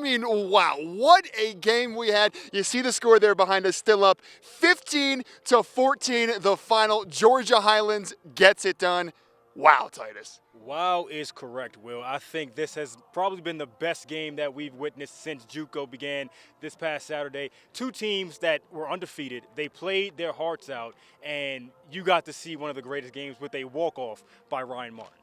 mean, wow, what a game we had. You see the score there behind us, still up 15-14, the final. Georgia Highlands gets it done. Wow, Titus. Wow is correct, Will. I think this has probably been the best game that we've witnessed since JUCO began this past Saturday. Two teams that were undefeated. They played their hearts out, and you got to see one of the greatest games with a walk-off by Ryan Martin.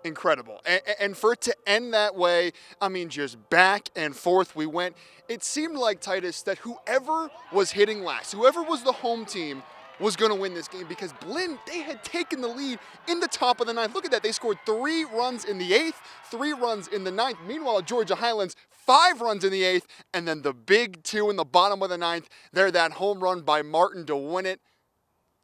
Incredible. And for it to end that way, I mean, just back and forth we went. It seemed like, Titus, that whoever was hitting last, whoever was the home team, was going to win this game because Blinn, they had taken the lead in the top of the ninth. Look at that. They scored 3 runs in the 8th, 3 runs in the 9th. Meanwhile, Georgia Highlands, 5 runs in the 8th, and then the big 2 in the bottom of the 9th. There, that home run by Martin to win it.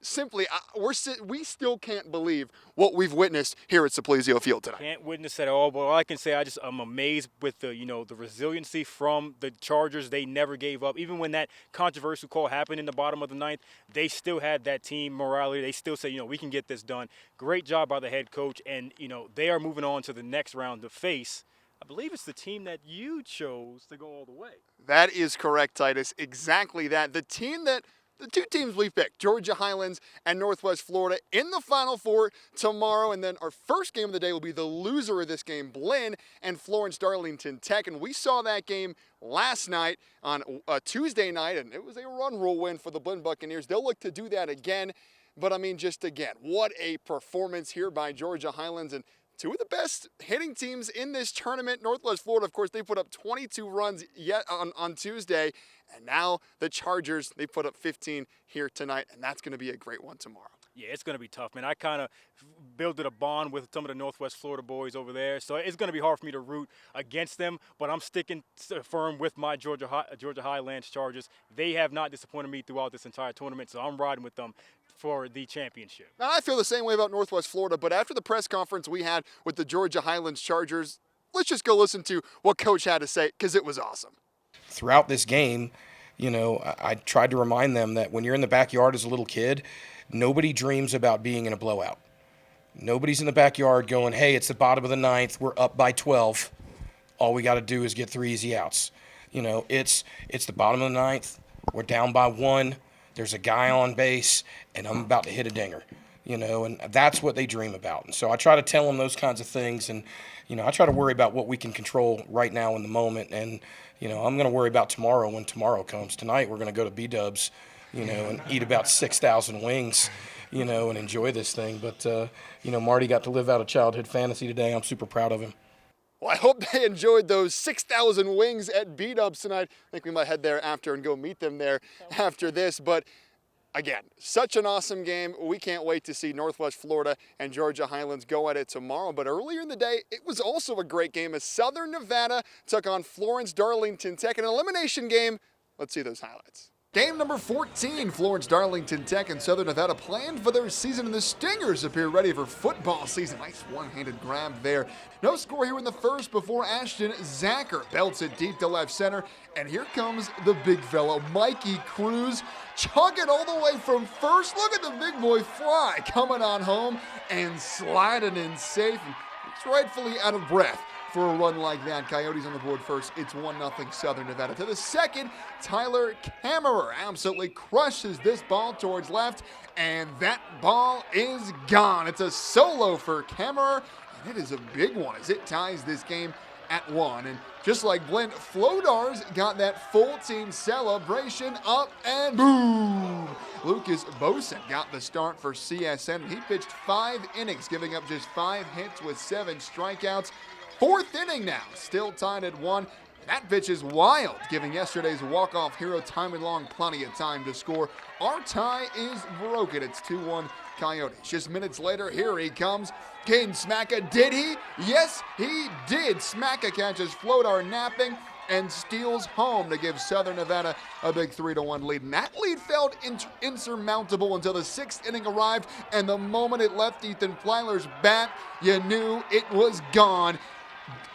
Simply, we still can't believe what we've witnessed here at Simplesio Field tonight. Can't witness at all, but all I can say, I'm amazed with the resiliency from the Chargers. They never gave up. Even when that controversial call happened in the bottom of the 9th, they still had that team morality. They still say, we can get this done. Great job by the head coach, and they are moving on to the next round to face, I believe it's the team that you chose to go all the way. That is correct, Titus. Exactly that. The 2 teams we picked, Georgia Highlands and Northwest Florida, in the Final Four tomorrow. And then our first game of the day will be the loser of this game, Blinn and Florence Darlington Tech. And we saw that game last night on a Tuesday night, and it was a run rule win for the Blinn Buccaneers. They'll look to do that again. But, I mean, just again, what a performance here by Georgia Highlands. And 2 of the best hitting teams in this tournament. Northwest Florida, of course, they put up 22 runs yet on Tuesday. And now the Chargers, they put up 15 here tonight, and that's going to be a great one tomorrow. Yeah, it's going to be tough, man. I kind of built a bond with some of the Northwest Florida boys over there, so it's going to be hard for me to root against them, but I'm sticking firm with my Georgia Highlands Chargers. They have not disappointed me throughout this entire tournament, so I'm riding with them for the championship. Now, I feel the same way about Northwest Florida, but after the press conference we had with the Georgia Highlands Chargers, let's just go listen to what Coach had to say, because it was awesome. Throughout this game, I tried to remind them that when you're in the backyard as a little kid, nobody dreams about being in a blowout. Nobody's in the backyard going, hey, it's the bottom of the 9th, we're up by 12. All we got to do is get 3 easy outs. It's the bottom of the 9th, we're down by 1, there's a guy on base, and I'm about to hit a dinger. And that's what they dream about. And so I try to tell them those kinds of things, and I try to worry about what we can control right now in the moment, and I'm going to worry about tomorrow when tomorrow comes. Tonight we're going to go to B-Dubs, and eat about 6,000 wings, and enjoy this thing. But, Marty got to live out a childhood fantasy today. I'm super proud of him. Well, I hope they enjoyed those 6,000 wings at B-Dubs tonight. I think we might head there after and go meet them there after this. But again, such an awesome game. We can't wait to see Northwest Florida and Georgia Highlands go at it tomorrow. But earlier in the day, it was also a great game as Southern Nevada took on Florence Darlington Tech, an elimination game. Let's see those highlights. Game number 14, Florence Darlington Tech and Southern Nevada planned for their season, and the Stingers appear ready for football season. Nice one-handed grab there. No score here in the first before Ashton Zacher belts it deep to left center. And here comes the big fellow, Mikey Cruz, chugging all the way from first. Look at the big boy fly coming on home and sliding in safe. He's rightfully out of breath for a run like that. Coyotes on the board first. It's 1-0 Southern Nevada. To the second, Tyler Kammerer absolutely crushes this ball towards left, and that ball is gone. It's a solo for Kammerer, and it is a big one as it ties this game at 1. And just like Blinn, Flodars got that full team celebration up, and boom! Lucas Bosen got the start for CSN, and he pitched 5 innings, giving up just 5 hits with 7 strikeouts. 4th inning now, still tied at 1. That pitch is wild, giving yesterday's walk-off hero Timon Long plenty of time to score. Our tie is broken. It's 2-1 Coyotes. Just minutes later, here he comes. Caden Smacka, did he? Yes, he did. Smacka catches Flodar napping and steals home to give Southern Nevada a big 3-1 lead. And that lead felt insurmountable until the 6th inning arrived, and the moment it left Ethan Plyler's bat, you knew it was gone.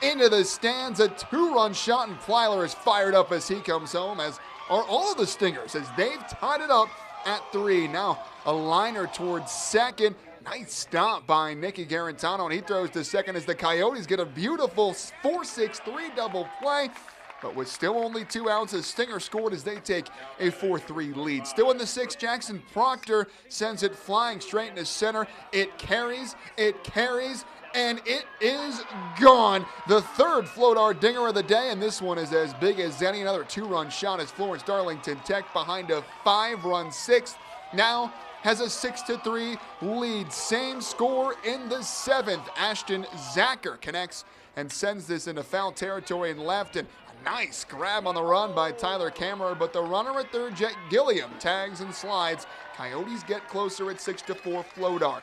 Into the stands, a 2-run shot, and Plyler is fired up as he comes home, as are all of the Stingers, as they've tied it up at 3. Now a liner towards second. Nice stop by Nicky Garantano, and he throws to second as the Coyotes get a beautiful 4-6-3 double play. But with still only 2 outs, the Stingers scored as they take a 4-3 lead. Still in the 6th, Jackson Proctor sends it flying straight into center. It carries, and it is gone. The 3rd Flodar dinger of the day, and this one is as big as any. Another 2-run shot as Florence Darlington Tech behind a 5-run 6th. Now has a 6-3 lead. Same score in the 7th. Ashton Zacher connects and sends this into foul territory and left. And a nice grab on the run by Tyler Kammerer, but the runner at third, Jet Gilliam, tags and slides. Coyotes get closer at 6-4 Flodar.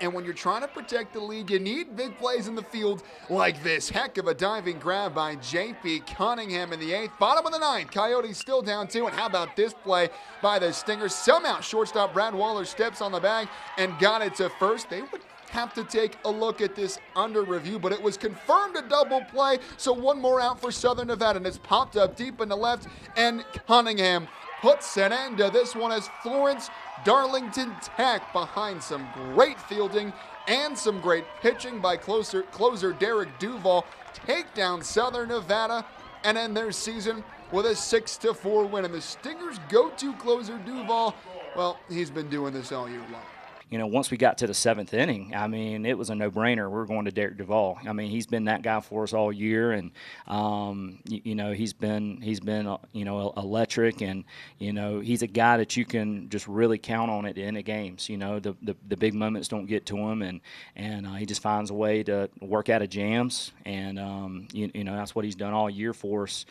And when you're trying to protect the lead, you need big plays in the field like this. Heck of a diving grab by J.P. Cunningham in the 8th. Bottom of the 9th, Coyotes still down 2. And how about this play by the Stingers? Somehow shortstop Brad Waller steps on the bag and got it to first. They would have to take a look at this under review, but it was confirmed a double play. So one more out for Southern Nevada, and it's popped up deep in the left, and Cunningham puts an end to this one as Florence Darlington Tech, behind some great fielding and some great pitching by closer Derek Duval, take down Southern Nevada and end their season with a 6-4 win. And the Stingers' go-to closer Duval, well, he's been doing this all year long. You know, once we got to the 7th inning, I mean, it was a no-brainer. We're going to Derek Duval. I mean, he's been that guy for us all year, and you know, he's been you know, electric, and you know, he's a guy that you can just really count on at the end of games. You know, the big moments don't get to him, and he just finds a way to work out of jams, and you know, that's what he's done all year for us.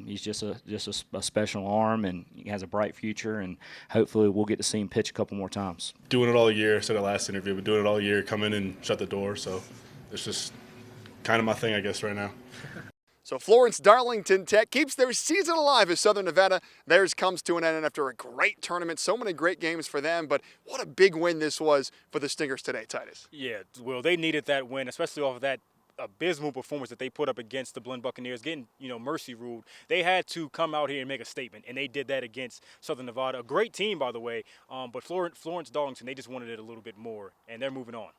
He's just a special arm, and he has a bright future, and hopefully we'll get to see him pitch a couple more times. Doing it all year, I said it last interview, but doing it all year, come in and shut the door. So it's just kind of my thing, I guess, right now. So Florence Darlington Tech keeps their season alive as Southern Nevada. Theirs comes to an end after a great tournament. So many great games for them, but what a big win this was for the Stingers today, Titus. Yeah, Will, they needed that win, especially off of that abysmal performance that they put up against the Blinn Buccaneers, getting, you know, mercy ruled. They had to come out here and make a statement, and they did that against Southern Nevada. A great team, by the way, but Florence Darlington, they just wanted it a little bit more, and they're moving on.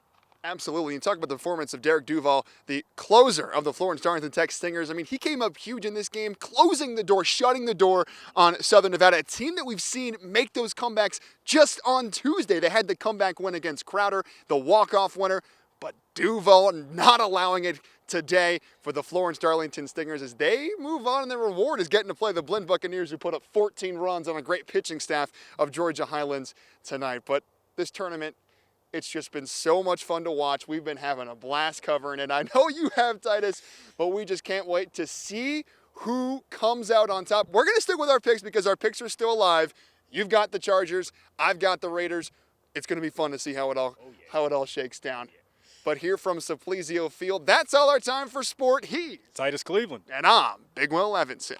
Absolutely. You talk about the performance of Derek Duval, the closer of the Florence Darlington Tech Stingers. I mean, he came up huge in this game, closing the door, shutting the door on Southern Nevada, a team that we've seen make those comebacks just on Tuesday. They had the comeback win against Crowder, the walk-off winner, but Duval not allowing it today for the Florence Darlington Stingers as they move on, and their reward is getting to play the Blinn Buccaneers, who put up 14 runs on a great pitching staff of Georgia Highlands tonight. But this tournament, it's just been so much fun to watch. We've been having a blast covering it. I know you have, Titus, but we just can't wait to see who comes out on top. We're going to stick with our picks because our picks are still alive. You've got the Chargers. I've got the Raiders. It's going to be fun to see how it all shakes down. But here from Simplesio Field, that's all our time for sport. He's Titus Cleveland. And I'm Big Will Evanson.